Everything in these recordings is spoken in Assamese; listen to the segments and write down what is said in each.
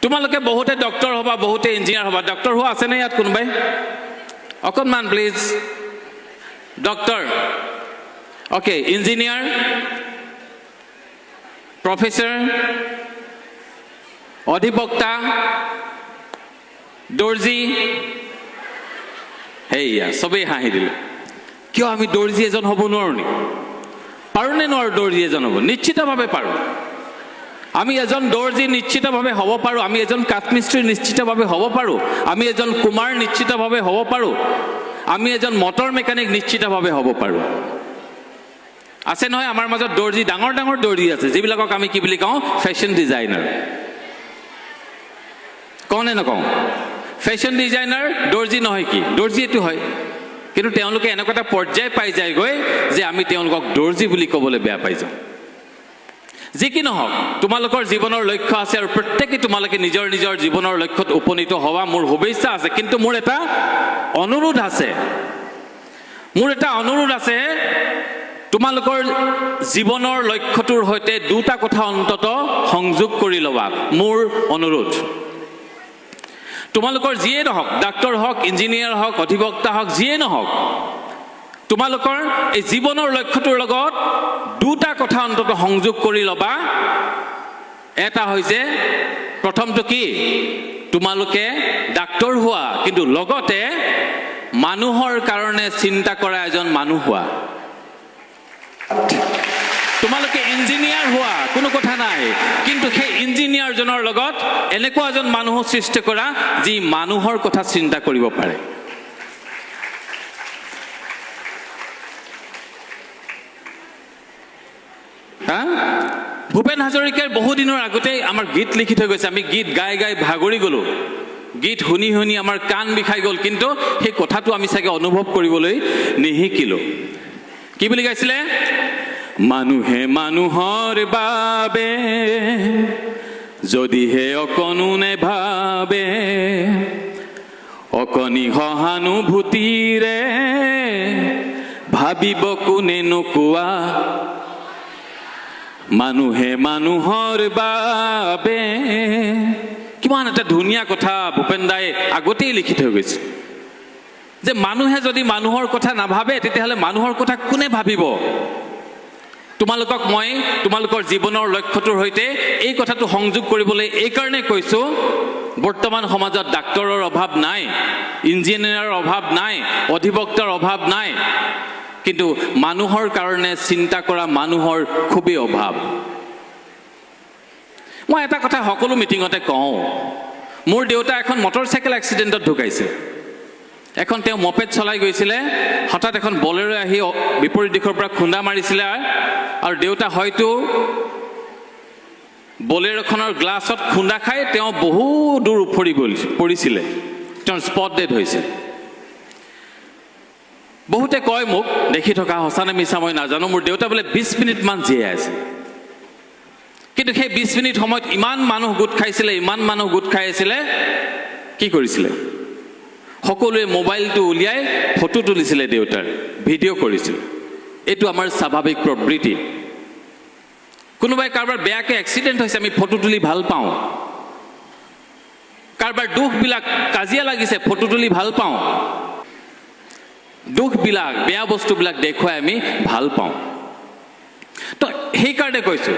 তোমালোকে বহুতে ডক্টৰ হবা, বহুতে ইঞ্জিনিয়াৰ হবা। ডক্টৰ হোৱা আছে নে ইয়াত কোনোবাই? অকণমান please. Doctor, okay. Engineer, professor, অধিবক্তা, দৰ্জী। সেয়া চবেই হাঁহি দিলে। কিয় আমি দৰ্জী এজন হ'ব নোৱাৰোঁ নেকি? পাৰোঁ নে নোৱাৰোঁ দৰ্জী এজন হ'ব? নিশ্চিতভাৱে পাৰোঁ। আমি এজন দৰ্জী নিশ্চিতভাৱে হ'ব পাৰোঁ। আমি এজন কাঠমিস্ত্ৰী নিশ্চিতভাৱে হ'ব পাৰোঁ। আমি এজন কুমাৰ নিশ্চিতভাৱে হ'ব পাৰোঁ। আমি এজন মটৰ মেকানিক নিশ্চিতভাৱে হ'ব পাৰোঁ। আছে নহয় আমাৰ মাজত দৰ্জী, ডাঙৰ ডাঙৰ দৰ্জী আছে, যিবিলাকক আমি কি বুলি কওঁ? Fashion designer. কওঁ নে নকওঁ? ফেশ্বন ডিজাইনাৰ দৰ্জী নহয় কি? দৰ্জী এইটো হয়, কিন্তু তেওঁলোকে এনেকুৱা এটা পৰ্যায় পাই যায়গৈ যে আমি তেওঁলোকক দৰ্জী বুলি ক'বলৈ বেয়া পাই যাওঁ। যি কি নহওক, তোমালোকৰ জীৱনৰ লক্ষ্য আছে আৰু প্ৰত্যেকে তোমালোকে নিজৰ নিজৰ জীৱনৰ লক্ষ্যত উপনীত হোৱা মোৰ শুভেচ্ছা আছে। কিন্তু মোৰ এটা অনুৰোধ আছে, তোমালোকৰ জীৱনৰ লক্ষ্যটোৰ সৈতে দুটা কথা অন্তত সংযোগ কৰি ল'বা, মোৰ অনুৰোধ। তোমালোকৰ যিয়ে নহওক, ডাক্তৰ হওক, ইঞ্জিনিয়াৰ হওক, অধিবক্তা হওক, যিয়ে নহওক, তোমালোকৰ এই জীৱনৰ লক্ষ্যটোৰ লগত দুটা কথা অন্তত সংযোগ কৰি ল'বা। এটা হৈছে, প্ৰথমটো কি? তোমালোকে ডাক্তৰ হোৱা, কিন্তু লগতে মানুহৰ কাৰণে চিন্তা কৰা এজন মানুহ হোৱা। তোমালোকে ইঞ্জিনিয়াৰ হোৱা, কোনো কথা নাই, কিন্তু সেই ইঞ্জিনিয়াৰজনৰ লগত এনেকুৱা এজন মানুহ সৃষ্টি কৰা যি মানুহৰ কথা চিন্তা কৰিব পাৰে। ভূপেন হাজৰিকাৰ বহুদিনৰ আগতেই আমাৰ গীত লিখি থৈ গৈছে। আমি গীত গাই গাই ভাগৰি গ'লোঁ, গীত শুনি শুনি আমাৰ কাণ বিষাই গ'ল, কিন্তু সেই কথাটো আমি চাগে অনুভৱ কৰিবলৈ নিশিকিলোঁ। কি বুলি গাইছিলে? মানুহে মানুহৰ বাবে যদিহে অকণো নেভাবে, অকণি সহানুভূতিৰে ভাবিব কোনে নোকোৱা। মানুহে মানুহৰ বাবে। কিমান এটা ধুনীয়া কথা ভূপেন দাই আগতেই লিখি থৈ গৈছে, যে মানুহে যদি মানুহৰ কথা নাভাবে তেতিয়াহ'লে মানুহৰ কথা কোনে ভাবিব? তোমালোকক মই তোমালোকৰ জীৱনৰ লক্ষ্যটোৰ সৈতে এই কথাটো সংযোগ কৰিবলৈ এইকাৰণে কৈছোঁ, বৰ্তমান সমাজত ডাক্তৰৰ অভাৱ নাই, ইঞ্জিনিয়াৰৰ অভাৱ নাই, অধিবক্তাৰ অভাৱ নাই, কিন্তু মানুহৰ কাৰণে চিন্তা কৰা মানুহৰ খুবেই অভাৱ। মই এটা কথা সকলো মিটিঙতে কওঁ, মোৰ দেউতা এখন মটৰচাইকেল এক্সিডেণ্টত ঢুকাইছে। এখন তেওঁ মপেড চলাই গৈছিলে, হঠাৎ এখন বলেৰো আহি বিপৰীত দিশৰ পৰা খুন্দা মাৰিছিলে, আৰু দেউতা হয়তো বলেৰোখনৰ গ্লাছত খুন্দা খাই তেওঁ বহু দূৰ উফৰি পৰিছিলে, তেওঁৰ স্পট ডেড হৈছিল। বহুতে কয় মোক, দেখি থকা সঁচা নে মিছা মই নাজানো, মোৰ দেউতা বোলে 20 মিনিটমান জীয়াই আছে। কিন্তু সেই 20 মিনিট সময়ত ইমান মানুহ গোট খাইছিলে, ইমান মানুহ গোট খাই আছিলে, কি কৰিছিলে? সকলোৱে মোবাইলটো উলিয়াই ফটো তুলিছিলে, দেউতাৰ ভিডিঅ' কৰিছিল। এইটো আমাৰ স্বাভাৱিক প্ৰবৃত্তি। কোনোবাই কাৰোবাৰ বেয়াকৈ এক্সিডেণ্ট হৈছে, আমি ফটো তুলি ভাল পাওঁ। কাৰোবাৰ দুখবিলাক, কাজিয়া লাগিছে, ফটো তুলি ভাল পাওঁ। দুখবিলাক, বেয়া বস্তুবিলাক দেখুৱাই আমি ভাল পাওঁ। তো সেইকাৰণে কৈছোঁ,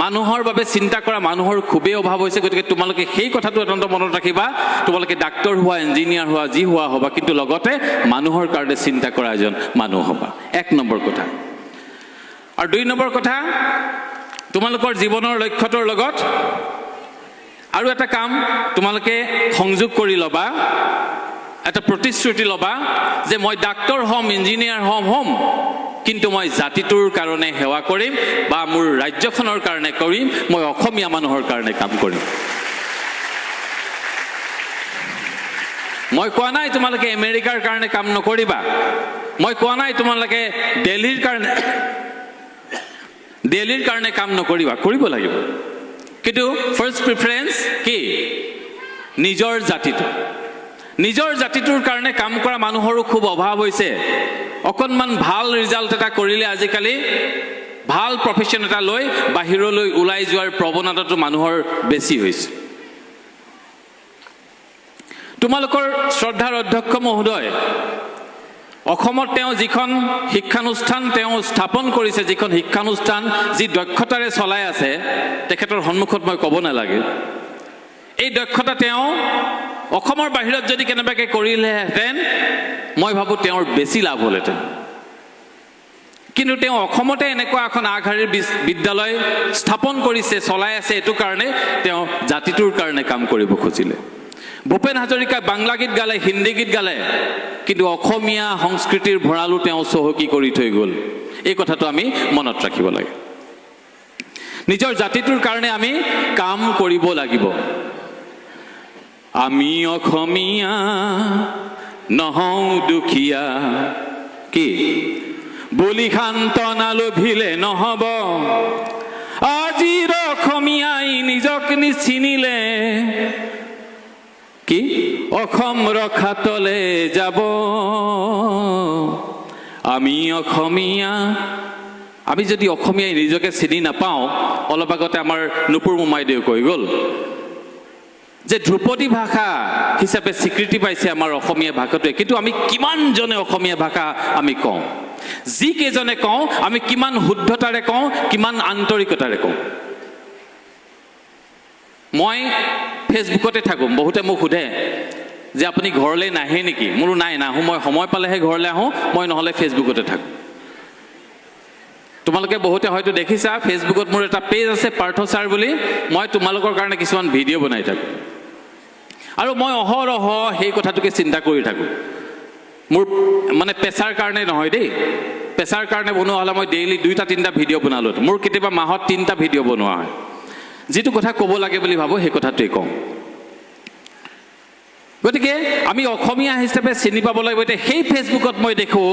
মানুহৰ বাবে চিন্তা কৰা মানুহৰ খুবেই অভাৱ হৈছে। গতিকে তোমালোকে সেই কথাটো অত্যন্ত মনত ৰাখিবা। তোমালোকে ডাক্তৰ হোৱা, ইঞ্জিনিয়াৰ হোৱা, যি হোৱা হ'বা, কিন্তু লগতে মানুহৰ কাৰণে চিন্তা কৰা এজন মানুহ হ'বা। 1 নম্বৰ কথা। আৰু 2 নম্বৰ কথা, তোমালোকৰ জীৱনৰ লক্ষ্যটোৰ লগত আৰু এটা কাম তোমালোকে সংযোগ কৰি ল'বা, এটা প্ৰতিশ্ৰুতি ল'বা, যে মই ডাক্তৰ হ'ম, ইঞ্জিনিয়াৰ হ'ম, কিন্তু মই জাতিটোৰ কাৰণে সেৱা কৰিম, বা মোৰ ৰাজ্যখনৰ কাৰণে কৰিম, মই অসমীয়া মানুহৰ কাৰণে কাম কৰিম। মই কোৱা নাই তোমালোকে আমেৰিকাৰ কাৰণে কাম নকৰিবা, মই কোৱা নাই তোমালোকে দিল্লীৰ কাৰণে কাম নকৰিবা, কৰিব লাগিব। কিন্তু ফাৰ্ষ্ট প্ৰিফাৰেঞ্চ কি? নিজৰ জাতিটো। নিজৰ জাতিটোৰ কাৰণে কাম কৰা মানুহৰো খুব অভাৱ হৈছে। অকণমান ভাল ৰিজাল্ট এটা কৰিলে আজিকালি ভাল প্ৰফেশ্যন এটা লৈ বাহিৰলৈ ওলাই যোৱাৰ প্ৰৱণতাটো মানুহৰ বেছি হৈছে। তোমালোকৰ শ্ৰদ্ধাৰ অধ্যক্ষ মহোদয়, অসমত তেওঁ যিখন শিক্ষানুষ্ঠান তেওঁ স্থাপন কৰিছে, যিখন শিক্ষানুষ্ঠান যি দক্ষতাৰে চলাই আছে, তেখেতৰ সন্মুখত মই ক'ব নালাগে। এই দক্ষতা তেওঁ অসমৰ বাহিৰত যদি কেনেবাকৈ কৰিলেহেঁতেন মই ভাবোঁ তেওঁৰ বেছি লাভ হ'লহেঁতেন। কিন্তু তেওঁ অসমতে এনেকুৱা এখন আগশাৰীৰ বিদ্যালয় স্থাপন কৰিছে, চলাই আছে, এইটো কাৰণে তেওঁ জাতিটোৰ কাৰণে কাম কৰিব খুজিলে। ভূপেন হাজৰিকাই বাংলা গীত গালে, হিন্দী গীত গালে, কিন্তু অসমীয়া সংস্কৃতিৰ ভঁৰালো তেওঁ চহকী কৰি থৈ গ'ল। এই কথাটো আমি মনত ৰাখিব লাগে। নিজৰ জাতিটোৰ কাৰণে আমি কাম কৰিব লাগিব। আমি অসমীয়া নহওঁ দুখীয়া, কি বুলি সান্তনা লভিলে নহ'ব। আজিৰ অসমীয়াই নিজক নিচিনিলে কি অসম ৰখাতলে যাব। আমি অসমীয়া, আমি যদি অসমীয়াই নিজকে চিনি নাপাওঁ, অলপ আগতে আমাৰ নুপুৰ মোমাইদেউ কৈ গ'ল যে ধ্ৰুপদী ভাষা হিচাপে স্বীকৃতি পাইছে আমাৰ অসমীয়া ভাষাটোৱে, কিন্তু আমি কিমানজনে অসমীয়া ভাষা আমি কওঁ? যিকেইজনে কওঁ আমি কিমান শুদ্ধতাৰে কওঁ, কিমান আন্তৰিকতাৰে কওঁ? মই ফেচবুকতে থাকোঁ, বহুতে মোক সোধে যে আপুনি ঘৰলৈ নাহে নেকি? মোৰো নাই, নাহোঁ, মই সময় পালেহে ঘৰলৈ আহোঁ, মই নহ'লে ফেচবুকতে থাকোঁ। তোমালোকে বহুতে হয়তো দেখিছা, ফেচবুকত মোৰ এটা পেজ আছে পাৰ্থ ছাৰ বুলি, মই তোমালোকৰ কাৰণে কিছুমান ভিডিঅ' বনাই থাকোঁ। আৰু মই অহৰহ সেই কথাটোকে চিন্তা কৰি থাকোঁ। মোৰ মানে পেচাৰ কাৰণে নহয় দেই, পেচাৰ কাৰণে বনোৱা হ'লে মই ডেইলি 2-3টা ভিডিঅ' বনালোঁ। মোৰ কেতিয়াবা মাহত 3টা ভিডিঅ' বনোৱা হয়। যিটো কথা ক'ব লাগে বুলি ভাবোঁ সেই কথাটোৱেই কওঁ। গতিকে আমি অসমীয়া হিচাপে চিনি পাব লাগিব। এতিয়া সেই ফেচবুকত মই দেখোঁ,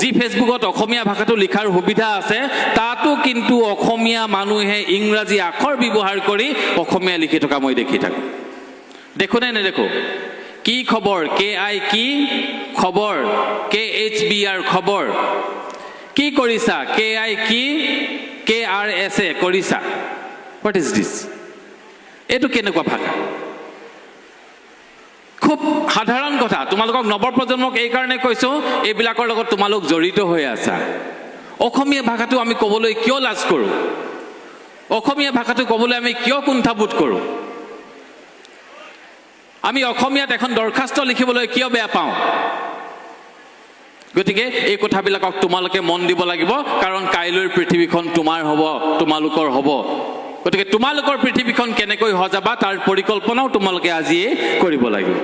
যি ফেচবুকত অসমীয়া ভাষাটো লিখাৰ সুবিধা আছে, তাতো কিন্তু অসমীয়া মানুহে ইংৰাজী আখৰ ব্যৱহাৰ কৰি অসমীয়া লিখি থকা মই দেখি থাকোঁ। দেখোঁ নে নেদেখোঁ? কি খবৰ? KI কি খবৰ? KHBR খবৰ। কি কৰিছা? KI কি KRSA কৰিছা। What is this? এইটো কেনেকুৱা ভাষা? খুব সাধাৰণ কথা। তোমালোকক নৱপ্ৰজন্মক এইকাৰণে কৈছোঁ, এইবিলাকৰ লগত তোমালোক জড়িত হৈ আছা। অসমীয়া ভাষাটো আমি ক'বলৈ কিয় লাজ কৰোঁ? অসমীয়া ভাষাটো ক'বলৈ আমি কিয় কুণ্ঠাবোধ কৰোঁ? আমি অসমীয়াত এখন দৰখাস্ত লিখিবলৈ কিয় বেয়া পাওঁ? গতিকে এই কথাবিলাকক তোমালোকে মন দিব লাগিব, কাৰণ কাইলৈৰ পৃথিৱীখন তোমাৰ হ'ব, তোমালোকৰ হ'ব। গতিকে তোমালোকৰ পৃথিৱীখন কেনেকৈ সজাবা তাৰ পৰিকল্পনাও তোমালোকে আজিয়ে কৰিব লাগিব।